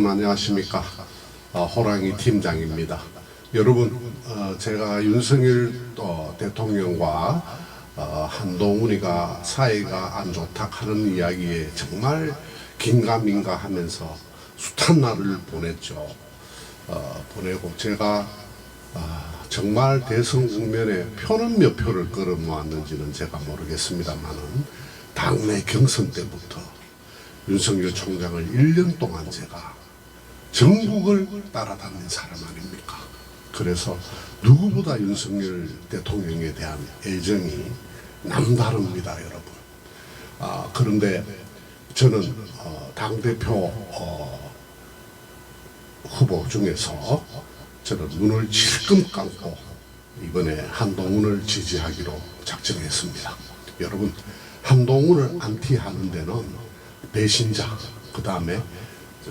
안녕하십니까. 호랑이 팀장입니다. 여러분, 제가 윤석열 대통령과 한동훈이가 사이가 안 좋다 하는 이야기에 정말 긴가민가 하면서 숱한 날을 보냈죠. 보내고 제가 정말 대선 국면에 표는 몇 표를 끌어모았는지는 제가 모르겠습니다만은 당내 경선 때부터 윤석열 총장을 1년 동안 제가 전국을 따라다닌 사람 아닙니까? 그래서 누구보다 윤석열 대통령에 대한 애정이 남다릅니다, 여러분. 그런데 저는 당대표 후보 중에서 저는 눈을 질끔 감고 이번에 한동훈을 지지하기로 작정했습니다. 여러분, 한동훈을 안티하는 데는 배신자, 그 다음에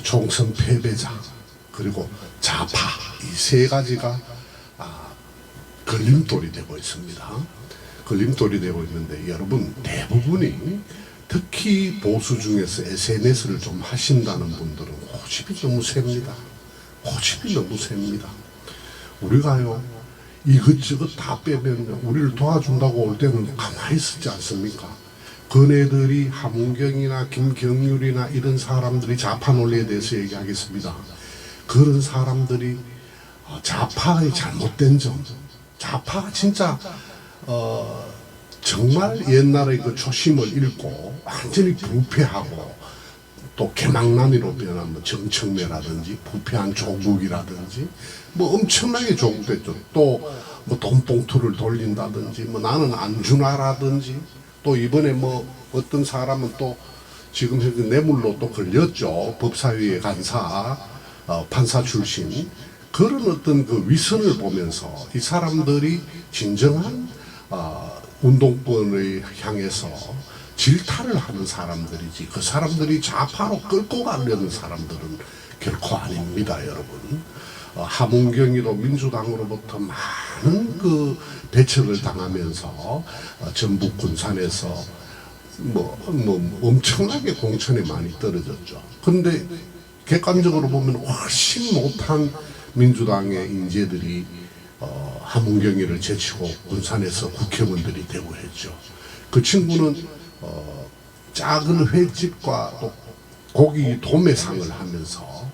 총선 패배자, 그리고 좌파, 이 세 가지가 걸림돌이 되고 있습니다. 걸림돌이 되고 있는데 여러분, 대부분이 특히 보수 중에서 SNS를 좀 하신다는 분들은 고집이 너무 셉니다. 고집이 너무 셉니다. 우리가요, 이것저것 다 빼면 우리를 도와준다고 올 때는 가만히 있지 않습니까? 그네들이 함은경이나 김경률이나 이런 사람들이 좌파 논리에 대해서 얘기하겠습니다. 그런 사람들이 좌파의 잘못된 점, 좌파가 진짜 정말 옛날의 그 초심을 잃고 완전히 부패하고 또 개망나니로 변한 뭐 정청래라든지 부패한 조국이라든지 뭐 엄청나게 조국됐죠. 또 뭐 돈봉투를 돌린다든지 뭐 나는 안주나라든지 또 이번에 뭐 어떤 사람은 또 지금 현재 뇌물로 또 걸렸죠. 법사위의 간사, 판사 출신. 그런 어떤 그 위선을 보면서 이 사람들이 진정한 운동권을 향해서 질타를 하는 사람들이지, 그 사람들이 좌파로 끌고 가려는 사람들은 결코 아닙니다, 여러분. 함은경이도 민주당으로부터 많은 그 배척을 당하면서 전북 군산에서 뭐 엄청나게 공천에 많이 떨어졌죠. 그런데 객관적으로 보면 훨씬 못한 민주당의 인재들이 함은경이를 제치고 군산에서 국회의원들이 되고 했죠. 그 친구는 작은 횟집과 또 고기 도매상을 하면서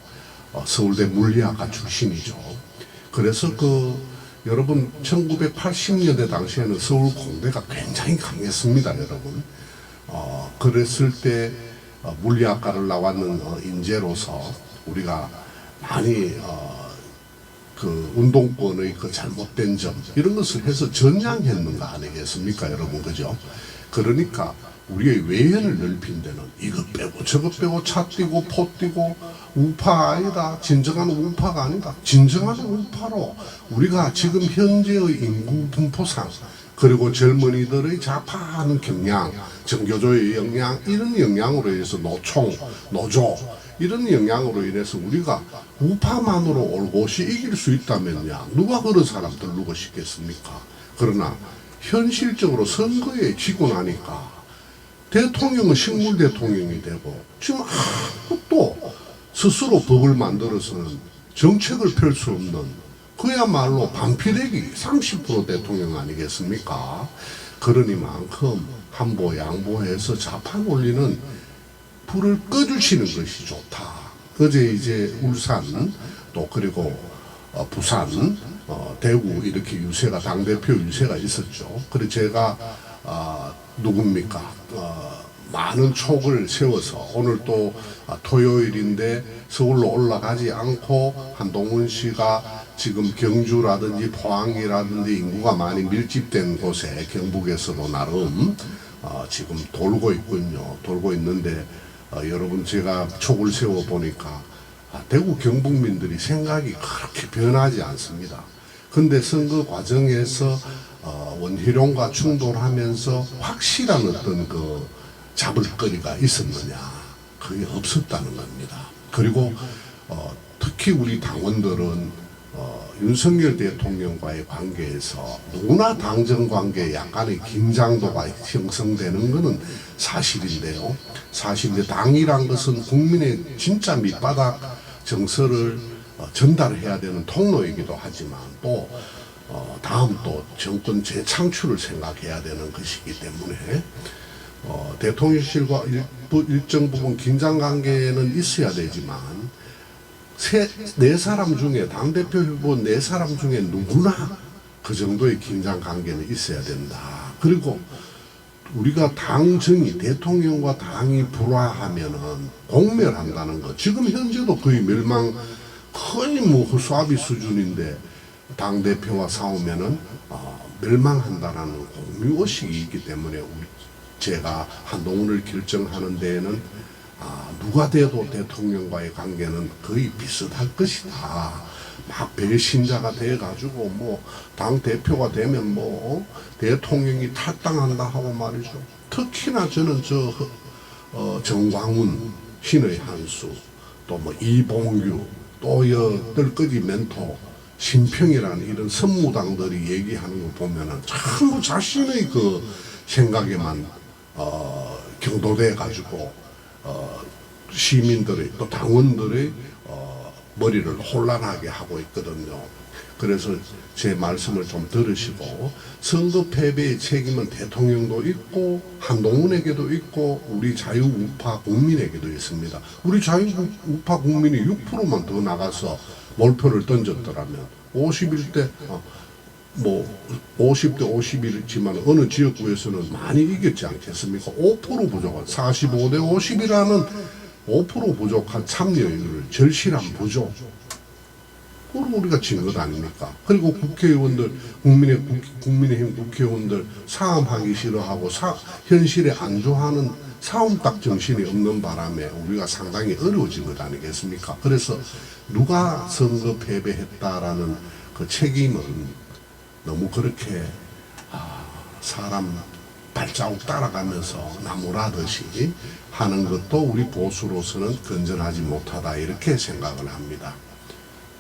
서울대 물리학과 출신이죠. 그래서 여러분 1980년대 당시에는 서울 공대가 굉장히 강했습니다, 여러분. 그랬을 때 물리학과를 나왔는 인재로서 우리가 많이 그 운동권의 그 잘못된 점 이런 것을 해서 전향했는가 아니겠습니까, 여러분, 그죠? 그러니까 우리의 외연을 넓힌 데는 이것 빼고 저것 빼고 차 띄고 포 띄고 우파 아니다, 진정한 우파가 아니다. 진정한 우파로 우리가 지금 현재의 인구 분포상 그리고 젊은이들의 좌파하는 경향, 정교조의 영향, 이런 영향으로 인해서 노총, 노조 이런 영향으로 인해서 우리가 우파만으로 올곧이 이길 수 있다면야 누가 그런 사람들 누구 싶겠습니까? 그러나 현실적으로 선거에 지고 나니까 대통령은 식물 대통령이 되고 지금 아무것도 스스로 법을 만들어서는 정책을 펼 수 없는 그야말로 반피되기 30% 대통령 아니겠습니까? 그러니만큼 한보 양보해서 좌파 논리는 불을 꺼주시는 것이 좋다. 어제 이제 울산 또 그리고 부산, 대구 이렇게 유세가 당대표 유세가 있었죠. 그래서 제가 누굽니까? 많은 촉을 세워서 오늘 또 토요일인데 서울로 올라가지 않고 한동훈 씨가 지금 경주라든지 포항이라든지 인구가 많이 밀집된 곳에 경북에서도 나름 지금 돌고 있군요. 돌고 있는데 여러분, 제가 촉을 세워 보니까 대구 경북민들이 생각이 그렇게 변하지 않습니다. 근데 선거 과정에서 원희룡과 충돌하면서 확실한 어떤 그 잡을거리가 있었느냐, 그게 없었다는 겁니다. 그리고 특히 우리 당원들은 윤석열 대통령과의 관계에서 누구나 당정 관계에 약간의 긴장도가 형성되는 것은 사실인데요. 사실 당이란 것은 국민의 진짜 밑바닥 정서를 전달해야 되는 통로이기도 하지만 또 다음 또 정권 재창출을 생각해야 되는 것이기 때문에 대통령실과 일정 부분 긴장관계는 있어야 되지만 네 사람 중에 당대표 후보 네 사람 중에 누구나 그 정도의 긴장관계는 있어야 된다. 그리고 우리가 당정이 대통령과 당이 불화하면은 공멸한다는 거. 지금 현재도 거의 거의 뭐 허수아비 수준인데 당 대표와 싸우면은 멸망한다라는 공유의식이 있기 때문에 제가 한동훈을 결정하는 데에는 누가 돼도 대통령과의 관계는 거의 비슷할 것이다. 막 배신자가 돼가지고 뭐 당 대표가 되면 뭐 대통령이 탈당한다 하고 말이죠. 특히나 저는 정광훈, 신의 한수, 또 뭐 이봉규, 또 뜰거지 멘토, 신평이라는 이런 선무당들이 얘기하는 거 보면은 참 자신의 그 생각에만 경도돼 가지고 시민들의 또 당원들의 머리를 혼란하게 하고 있거든요. 그래서 제 말씀을 좀 들으시고 선거 패배의 책임은 대통령도 있고 한동훈에게도 있고 우리 자유우파 국민에게도 있습니다. 우리 자유우파 국민이 6%만 더 나가서 몰표를 던졌더라면 51대 뭐 50대 50이지만 어느 지역구에서는 많이 이겼지 않겠습니까? 5% 부족한 45대 50이라는 5% 부족한 참여율을 절실한 부족. 그럼 우리가 진 것 아닙니까? 그리고 국회의원들, 국민의힘 국회의원들 싸움하기 싫어하고 현실에 안주하는 싸움딱 정신이 없는 바람에 우리가 상당히 어려워진 것 아니겠습니까? 그래서 누가 선거 패배했다라는 그 책임은 너무 그렇게 사람 발자국 따라가면서 나무라듯이 하는 것도 우리 보수로서는 건전하지 못하다 이렇게 생각을 합니다.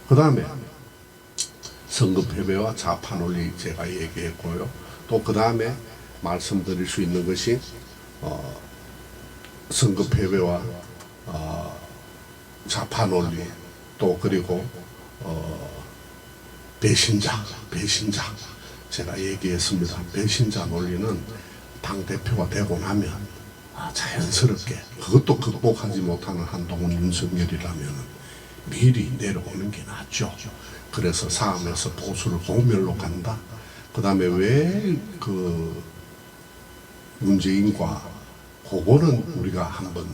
그 다음에 선거 패배와 좌파 논리 제가 얘기했고요. 또 그 다음에 말씀드릴 수 있는 것이 선거 패배와 좌파 논리 또 그리고 배신자 제가 얘기했습니다. 배신자 논리는 당대표가 되고 나면 자연스럽게 그것도 극복하지 못하는 한동훈 윤석열이라면 미리 내려오는 게 낫죠. 그래서 싸움에서 보수를 공멸로 간다. 그 다음에 왜 그 문재인과 그거는 우리가 한번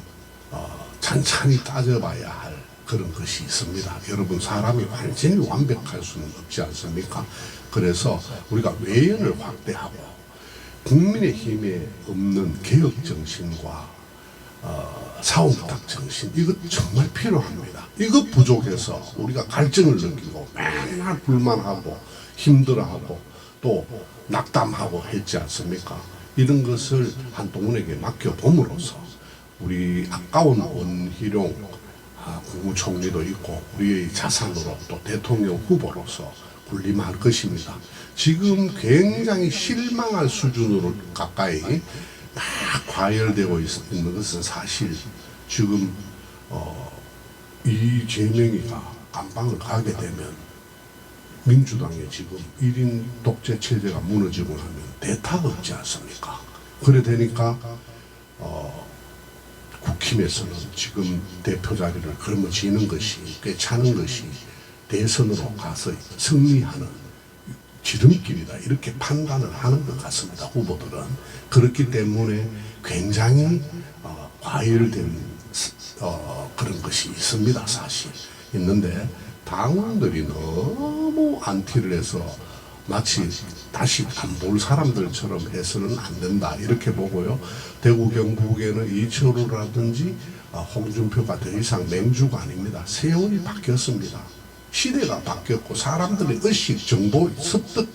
찬찬히 따져봐야 할 그런 것이 있습니다. 여러분 사람이 완전히 완벽할 수는 없지 않습니까? 그래서 우리가 외연을 확대하고 국민의힘에 없는 개혁정신과 사움딱 정신 이거 정말 필요합니다. 이거 부족해서 우리가 갈증을 느끼고 맨날 불만하고 힘들어하고 또 낙담하고 했지 않습니까? 이런 것을 한동훈에게 맡겨봄으로써 우리 아까운 원희룡 국무총리도 있고 우리의 자산으로 또 대통령 후보로서 군림할 것입니다. 지금 굉장히 실망할 수준으로 가까이 막 과열되고 있는 것은 사실 지금 이재명이가 감방을 가게 되면 민주당의 지금 1인 독재 체제가 무너지고 나면 대타가 없지 않습니까? 그래 되니까 국힘에서는 지금 대표 자리를 걸머쥐는 것이 꿰차는 것이 대선으로 가서 승리하는 지름길이다 이렇게 판단을 하는 것 같습니다. 후보들은 그렇기 때문에 굉장히 과열된 그런 것이 있습니다. 사실 있는데 당원들이 너무 안티를 해서 마치 다시 안 볼 사람들처럼 해서는 안 된다 이렇게 보고요. 대구 경북에는 이철우라든지 홍준표가 더 이상 맹주가 아닙니다. 세월이 바뀌었습니다. 시대가 바뀌었고 사람들의 의식, 정보, 습득,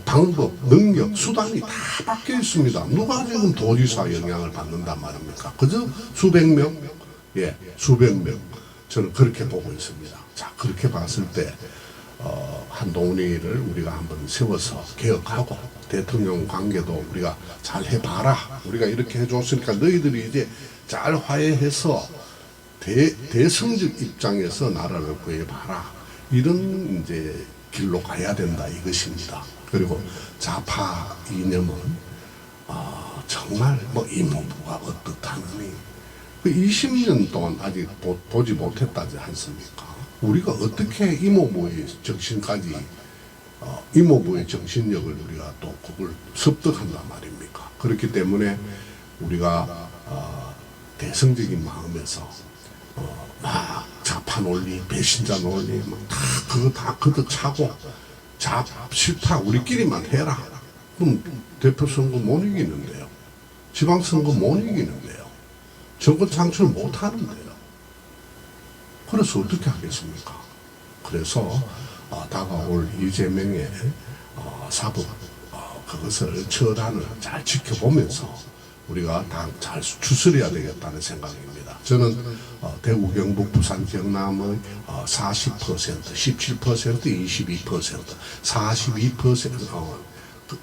방법, 능력, 수단이 다 바뀌어 있습니다. 누가 지금 도지사 영향을 받는단 말입니까? 그저 수백 명? 예, 수백 명. 저는 그렇게 보고 있습니다. 자, 그렇게 봤을 때 한동훈이를 우리가 한번 세워서 개혁하고 대통령 관계도 우리가 잘 해봐라. 우리가 이렇게 해줬으니까 너희들이 이제 잘 화해해서 대승적 입장에서 나라를 구해봐라. 이런 이제 길로 가야 된다 이것입니다. 그리고 좌파 이념은 정말 뭐 이모부가 어떻다느니 20년 동안 아직 보지 못했다지 않습니까? 우리가 어떻게 이모부의 정신까지 이모부의 정신력을 우리가 또 그걸 습득한단 말입니까? 그렇기 때문에 우리가 대승적인 마음에서 막 좌파 논리, 배신자 논리 그거 다 걷어차고 싫다 우리끼리만 해라. 그럼 대표 선거 못 이기는데요. 지방선거 못 이기는데요. 정권 창출 못 하는데요. 그래서 어떻게 하겠습니까? 그래서 다가올 이재명의 사법 그것을 처단을 잘 지켜보면서 우리가 잘 추스려야 되겠다는 생각입니다. 저는 대구, 경북, 부산, 경남의 40%, 17%, 22%, 42%,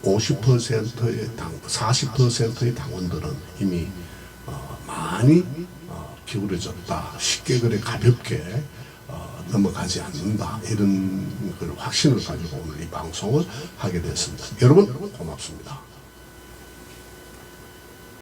50%의 40%의 당원들은 이미 많이 기울어졌다. 쉽게 그래 가볍게 넘어가지 않는다. 이런 걸 확신을 가지고 오늘 이 방송을 하게 됐습니다. 여러분 고맙습니다.